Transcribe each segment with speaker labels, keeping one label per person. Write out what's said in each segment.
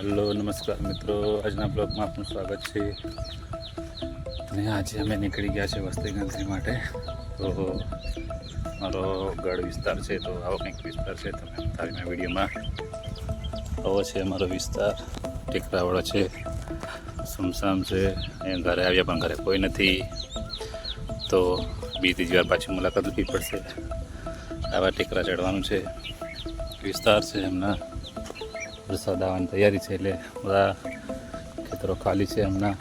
Speaker 1: Hello નમસ્કાર મિત્રો, આજના બ્લોગમાં આપનું સ્વાગત છે. અને આજે અમે નીકળી ગયા છે વસ્તી ગણતરી માટે. તો મારો ગઢ વિસ્તાર છે, તો આવો કંઈક વિસ્તાર છે. તમે તારીના વિડીયોમાં આવો છે અમારો વિસ્તાર. ટેકરાવાળો છે, સુમસામ છે. અહીંયા ઘરે આવ્યા પણ ઘરે કોઈ નથી, તો બીજી વાર પાછી મુલાકાત લેવી પડશે. આવા ટેકરા ચડવાનું છે, વિસ્તાર છે એમના. વરસાદ આવવાની તૈયારી છે, એટલે બધા ખેતરો ખાલી છે એમના.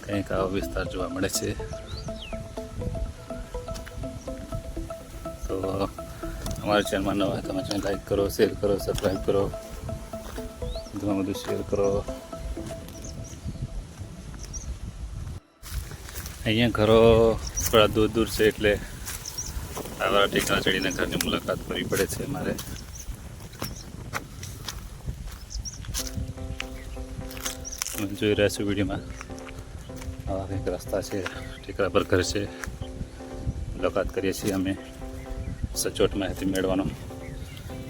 Speaker 1: કંઈક આવો વિસ્તાર જોવા મળે છે. તો અમારા ચેનલમાં નવા હોય તમે ચેનલ લાઈક કરો, શેર કરો, સબસ્ક્રાઈબ કરો, વધુમાં વધુ શેર કરો. અહીંયા ઘરો થોડા દૂર દૂર છે, એટલે આવા ટેકરા ચડીને ઘરની મુલાકાત કરવી પડે છે મારે. જોઈ રહ્યા છો વિડીયોમાં, આવા કંઈક રસ્તા છે, ટેકરા પર ઘર છે. મુલાકાત કરીએ છીએ અમે. સચોટ માહિતી મેળવવાનો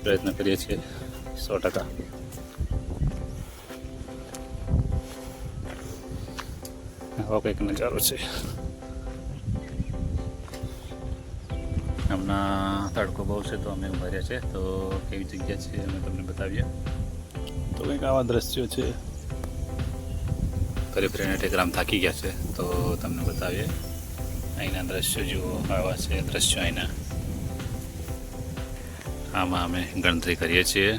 Speaker 1: પ્રયત્ન કરીએ છીએ 100%. આવો કંઈક નજારો છે. હમણાં તડકો બહુ છે, તો અમે ઉભા રહ્યા છે. તો કેવી જગ્યા છે અમે તમને બતાવીએ. તો કંઈક આવા દ્રશ્યો છે. ફરી ફરીને ટેકરામ થાકી ગયા છે, તો તમને બતાવીએ. અહીંના દ્રશ્યો જુઓ, આવા છે દ્રશ્યો અહીંના. આમાં અમે ગણતરી કરીએ છીએ.